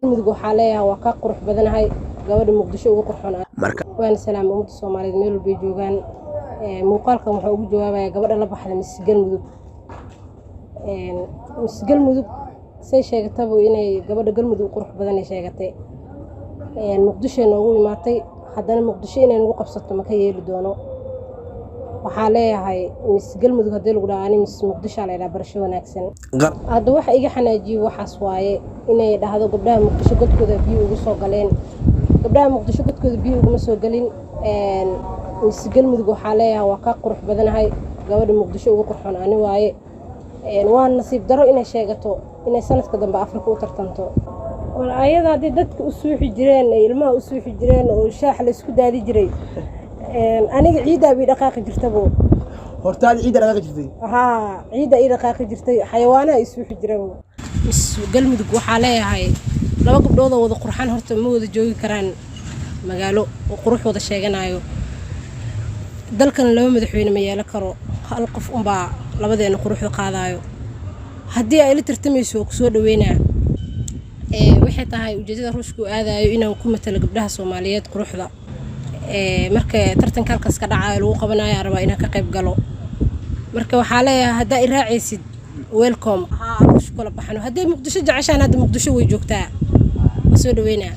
mudug waxaa leeyahay waa ka qurux badanahay gabadha muqdisho ugu qurxoon waan salaam ummadda Soomaaliyeed meel walba joogaan muuqaalkan waxa ugu jawaabaya gabadha la baxday misgal mudug say sheegataba inay gabadha galmudug qurux badan ay sheegatay muqdisho noogu imaatay haddana muqdisho inay nagu qabsato ma ka yeeli doono waxaa leeyahay misgal mudug hadii lagu dhaani muqdisho la ilaa barasho wanaagsan hadda waxa iga xanaajiyo waxaas waaye inay dhahdo gabdhaha muqdisho godkooda biyo ugu soo galeen gabdhaha muqdisho godkooda biyo ugu soo galin misgal mudug waxaa leeyahay waa ka qurux badanahay gabadha muqdisho ugu qurxoon ani waaye waan nasiib daro inay sheegato inay sanadka dambe Afrika u tartanto ayada hadii dadka u suuxi jireen ilmaha u suuxi jireen oo shaax la isku daadi jiray aniga ciida bi dhaqaaqi jirtabo hortaad ciida dhaqaaqi jirtay ciida ii dhaqaaqi jirtay xayawaanaha isu xijireen galmudug waxa leeyahay laba gabdhood oo wada qurxan horta ma wada joogi karaan magaalo oo qurux wada sheeganayo dalkan laba madaxweyne ma yeelan karo hal qof baa labadeena quruxda qaadayo hadii ay la tartamayso ku soo dhaweynaa waxay tahay ujeedada ruushku aadayo inuu ku matalo gabdhaha Soomaaliyeed quruxda marka tartanka halkaas ka dhacay lagu qabanayo araba inaan ka qayb galo marka waxa leeyahay hadaa i raacaysid welcome ruushku la baxano hadii muqdisho jeceshaan hadda muqdisho way joogtaa soo dhaweynaa